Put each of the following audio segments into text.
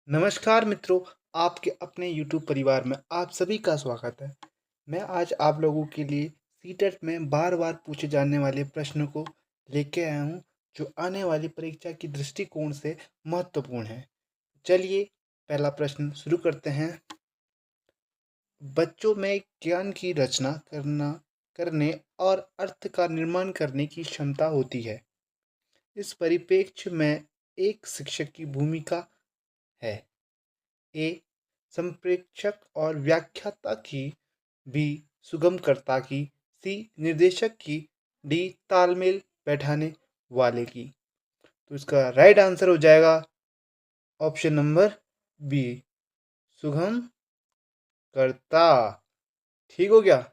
नमस्कार मित्रों, आपके अपने YouTube परिवार में आप सभी का स्वागत है। मैं आज आप लोगों के लिए सीटेट में बार-बार पूछे जाने वाले प्रश्नों को लेके आया हूँ, जो आने वाली परीक्षा की दृष्टिकोण से महत्वपूर्ण है। चलिए, पहला प्रश्न शुरू करते हैं। बच्चों में ज्ञान की रचना करने और अर्थ का निर्माण करने की क्षमता होती है। इस परिप्रेक्ष्य में एक शिक्षक की भूमिका है। ए संप्रेषक और व्याख्याता की, बी सुगमकर्ता की, सी निर्देशक की, डी तालमेल बैठाने वाले की। तो इसका राइट आंसर हो जाएगा ऑप्शन नंबर बी, सुगम करता। ठीक हो गया।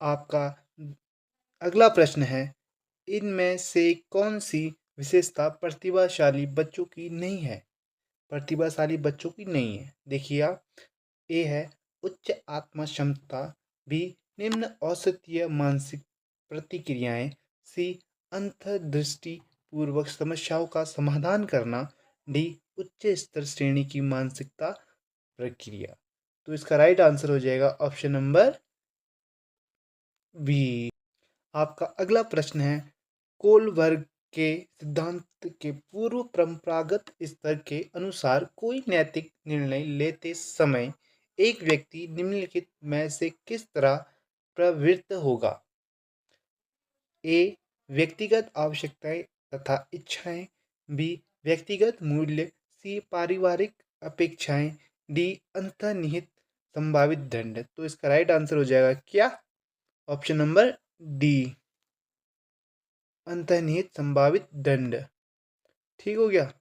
आपका अगला प्रश्न है, इनमें से कौन सी विशेषता प्रतिभाशाली बच्चों की नहीं है? प्रतिभाशाली बच्चों की नहीं है। देखिए आप, ए है उच्च आत्म क्षमता, बी निम्न औसतीय मानसिक प्रतिक्रियाएं, सी अंतर्दृष्टि पूर्वक समस्याओं का समाधान करना, डी उच्च स्तर श्रेणी की मानसिकता प्रक्रिया। तो इसका राइट आंसर हो जाएगा ऑप्शन नंबर बी। आपका अगला प्रश्न है, कोलबर्ग के सिद्धांत के पूर्व परंपरागत स्तर के अनुसार कोई नैतिक निर्णय लेते समय एक व्यक्ति निम्नलिखित में से किस तरह प्रवृत्त होगा? ए व्यक्तिगत आवश्यकताएं तथा इच्छाएं, बी व्यक्तिगत मूल्य, सी पारिवारिक अपेक्षाएं, डी अंतर्निहित संभावित दंड। तो इसका राइट आंसर हो जाएगा क्या? ऑप्शन नंबर डी, अंतर्निहित संभावित दंड। ठीक हो गया।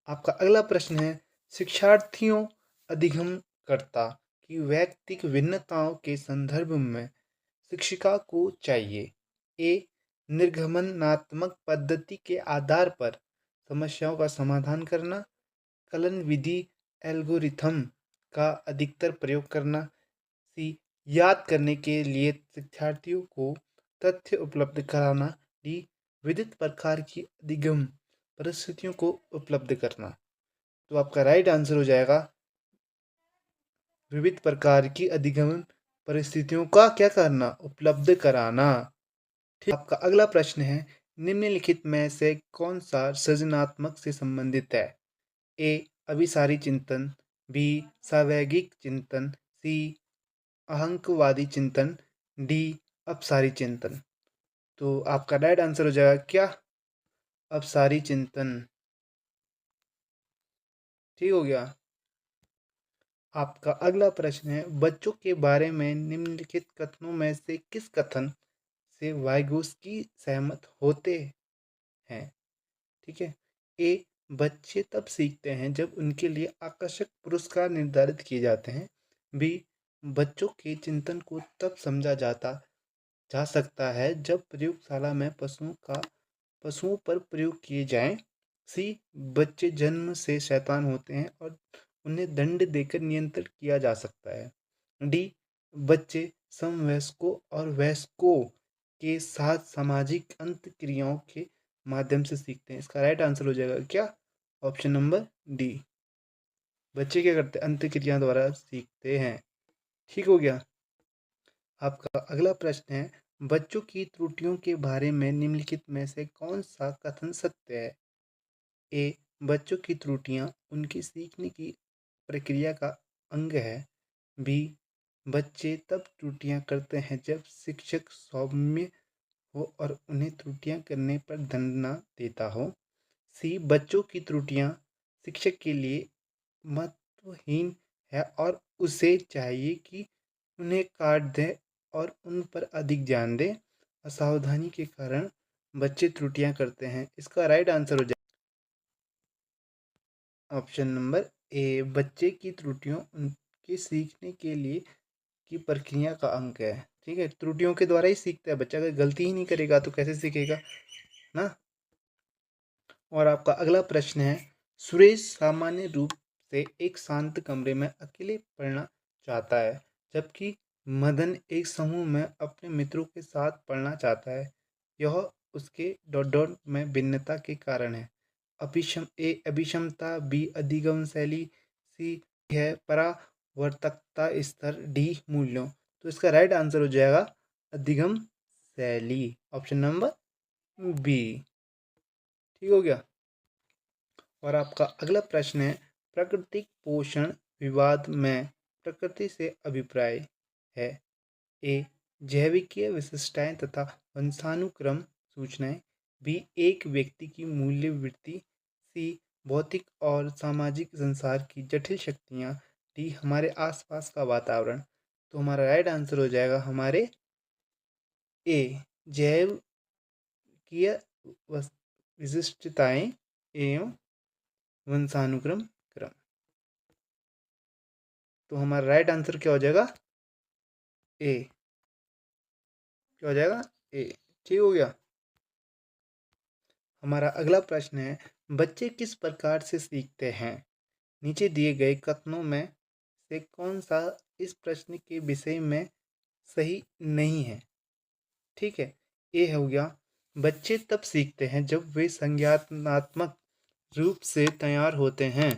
आपका अगला प्रश्न है, शिक्षार्थियों अधिगमकर्ता की वैयक्तिक भिन्नताओं के संदर्भ में शिक्षिका को चाहिए। ए निर्गमनात्मक पद्धति के आधार पर समस्याओं का समाधान करना, कलन विधि एल्गोरिथम का अधिकतर प्रयोग करना, सी याद करने के लिए शिक्षार्थियों को तथ्य उपलब्ध कराना, डी विविध प्रकार की अधिगम परिस्थितियों को उपलब्ध करना। तो आपका राइट आंसर हो जाएगा विविध प्रकार की अधिगम परिस्थितियों का क्या करना? उपलब्ध कराना। ठीक। आपका अगला प्रश्न है, निम्नलिखित में से कौन सा सृजनात्मक से संबंधित है? ए अभिसारी चिंतन, बी सावैगिक चिंतन, सी अहंकवादी चिंतन, डी अपसारी चिंतन। तो आपका राइट आंसर हो जाएगा क्या? अपसारी चिंतन। ठीक हो गया। आपका अगला प्रश्न है, बच्चों के बारे में निम्नलिखित कथनों में से किस कथन से वाइगोस्की सहमत होते हैं? ठीक है। ए बच्चे तब सीखते हैं जब उनके लिए आकर्षक पुरस्कार निर्धारित किए जाते हैं, बी बच्चों के चिंतन को तब समझा जा सकता है जब प्रयोगशाला में पशुओं पर प्रयोग किए जाएं, सी बच्चे जन्म से शैतान होते हैं और उन्हें दंड देकर नियंत्रित किया जा सकता है, डी बच्चे समवयस्कों और वयस्कों के साथ सामाजिक अंतःक्रियाओं के माध्यम से सीखते हैं। इसका राइट आंसर हो जाएगा क्या? ऑप्शन नंबर डी, बच्चे क्या करते हैं? अंतःक्रिया द्वारा सीखते हैं। ठीक हो गया। आपका अगला प्रश्न है, बच्चों की त्रुटियों के बारे में निम्नलिखित में से कौन सा कथन सत्य है? ए बच्चों की त्रुटियां उनकी सीखने की प्रक्रिया का अंग है, बी बच्चे तब त्रुटियां करते हैं जब शिक्षक सौम्य हो और उन्हें त्रुटियां करने पर दंड न देता हो, सी बच्चों की त्रुटियां शिक्षक के लिए महत्वहीन है और उसे चाहिए कि उन्हें काट दे और उन पर अधिक ध्यान दे। असावधानी के कारण बच्चे त्रुटियां करते हैं। इसका राइट आंसर हो जाए ऑप्शन नंबर ए, बच्चे की त्रुटियों उनके सीखने के लिए की प्रक्रिया का अंग है। ठीक है, त्रुटियों के द्वारा ही सीखता है बच्चा। अगर गलती ही नहीं करेगा तो कैसे सीखेगा ना। और आपका अगला प्रश्न है, सुरेश सामान्य रूप से एक शांत कमरे में अकेले पढ़ना चाहता है, जबकि मदन एक समूह में अपने मित्रों के साथ पढ़ना चाहता है। यह उसके डॉट डॉट में भिन्नता के कारण है। अभिक्षमता, बी अधिगम शैली, सी है परावर्तकता स्तर, डी मूल्यों। तो इसका राइट आंसर हो जाएगा अधिगम शैली, ऑप्शन नंबर बी। ठीक हो गया। और आपका अगला प्रश्न है, प्राकृतिक पोषण विवाद में प्रकृति से अभिप्राय है। ए जैविकीय विशिष्टताएं तथा वंशानुक्रम सूचनाएं, बी एक व्यक्ति की मूल्य वृत्ति, सी भौतिक और सामाजिक संसार की जटिल शक्तियाँ, डी हमारे आसपास का वातावरण। तो हमारा राइट आंसर हो जाएगा हमारे ए जैविकीय विशिष्टताएं एवं वंशानुक्रम क्रम। तो हमारा राइट आंसर क्या हो जाएगा ए। क्या हो जाएगा ए। ठीक हो गया। हमारा अगला प्रश्न है, बच्चे किस प्रकार से सीखते हैं? नीचे दिए गए कथनों में से कौन सा इस प्रश्न के विषय में सही नहीं है? ठीक है। ए हो गया, बच्चे तब सीखते हैं जब वे संज्ञानात्मक रूप से तैयार होते हैं।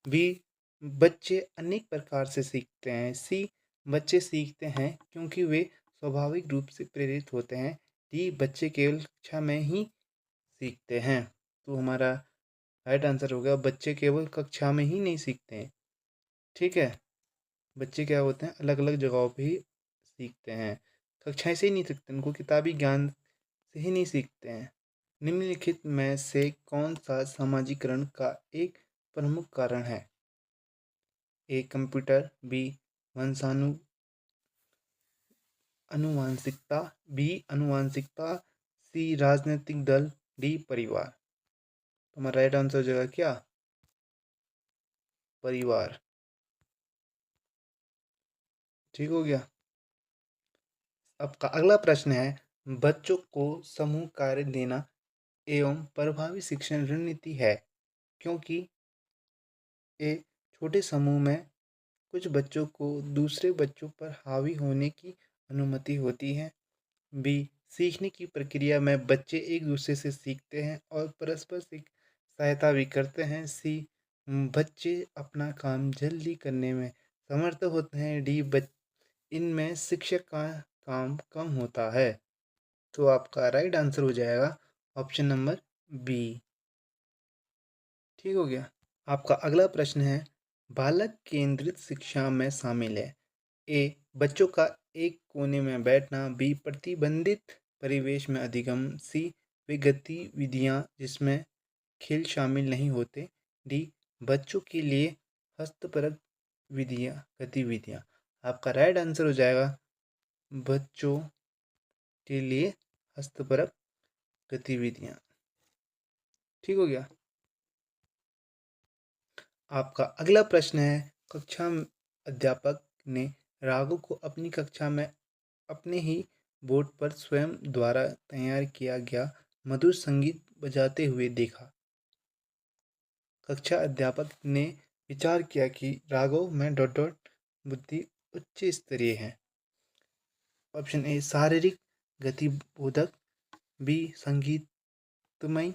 बी बच्चे अनेक प्रकार से सीखते हैं। सी बच्चे सीखते हैं क्योंकि वे स्वाभाविक रूप से प्रेरित होते हैं। डी बच्चे केवल कक्षा में ही सीखते हैं। तो हमारा राइट आंसर हो गया, बच्चे केवल कक्षा में ही नहीं सीखते हैं। ठीक है। बच्चे क्या होते हैं, अलग अलग जगहों पे ही सीखते हैं, कक्षाएं से ही नहीं सीखते, उनको किताबी ज्ञान से ही नहीं सीखते हैं। निम्नलिखित में से कौन सा समाजीकरण का एक प्रमुख कारण है? ए कंप्यूटर, बी वंशानु अनुवांशिकता, बी अनुवांशिकता, सी राजनीतिक दल, डी परिवार। तो हमारा राइट आंसर हो जाएगा क्या? परिवार। ठीक हो गया। आपका अगला प्रश्न है, बच्चों को समूह कार्य देना एवं प्रभावी शिक्षण रणनीति है क्योंकि ए छोटे समूह में कुछ बच्चों को दूसरे बच्चों पर हावी होने की अनुमति होती है। बी सीखने की प्रक्रिया में बच्चे एक दूसरे से सीखते हैं और परस्पर सहायता भी करते हैं। सी बच्चे अपना काम जल्दी करने में समर्थ होते हैं। डी इनमें शिक्षक का काम कम होता है। तो आपका राइट आंसर हो जाएगा ऑप्शन नंबर बी। ठीक हो गया। आपका अगला प्रश्न है, बालक केंद्रित शिक्षा में शामिल है। ए बच्चों का एक कोने में बैठना, बी प्रतिबंधित परिवेश में अधिगम, सी वे गतिविधियाँ जिसमें खेल शामिल नहीं होते, डी बच्चों के लिए हस्तपरक गतिविधियाँ। आपका राइट आंसर हो जाएगा बच्चों के लिए हस्तपरक गतिविधियाँ। ठीक हो गया। आपका अगला प्रश्न है, कक्षा अध्यापक ने राघव को अपनी कक्षा में अपने ही बोर्ड पर स्वयं द्वारा तैयार किया गया मधुर संगीत बजाते हुए देखा। कक्षा अध्यापक ने विचार किया कि राघव में डॉट डॉट बुद्धि उच्च स्तरीय है। ऑप्शन ए शारीरिक गतिबोधक, बी संगीतमय,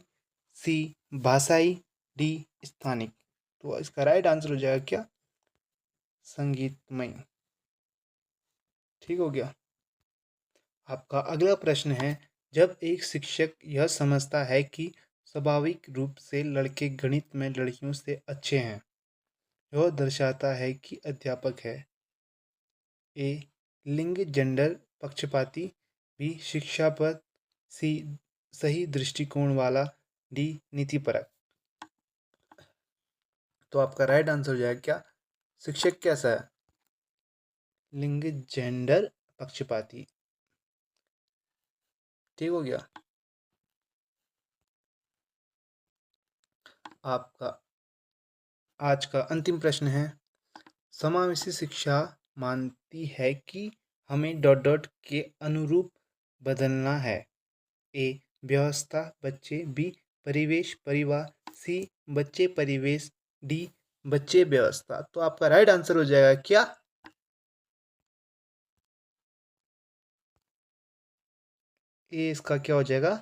सी भाषाई, डी स्थानिक। तो इसका राइट आंसर हो जाएगा क्या? संगीतमय। ठीक हो गया। आपका अगला प्रश्न है, जब एक शिक्षक यह समझता है कि स्वाभाविक रूप से लड़के गणित में लड़कियों से अच्छे हैं, यह दर्शाता है कि अध्यापक है। ए लिंग जेंडर पक्षपाती, बी शिक्षापद, सी सही दृष्टिकोण वाला, डी नीतिपरक। तो आपका राइट आंसर हो जाएगा क्या? शिक्षक कैसा है? लिंग जेंडर पक्षपाती। ठीक हो गया। आपका आज का अंतिम प्रश्न है, समावेशी शिक्षा मानती है कि हमें डॉट डॉट के अनुरूप बदलना है। ए व्यवस्था बच्चे, बी परिवेश परिवार, सी बच्चे परिवेश, डी बच्चे व्यवस्था। तो आपका राइट आंसर हो जाएगा क्या? ए इसका क्या हो जाएगा?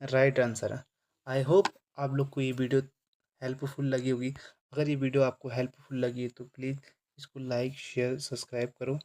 राइट आंसर है। आई होप आप लोग को ये वीडियो हेल्पफुल लगी होगी। अगर ये वीडियो आपको हेल्पफुल लगी है तो प्लीज़ इसको लाइक शेयर सब्सक्राइब करो।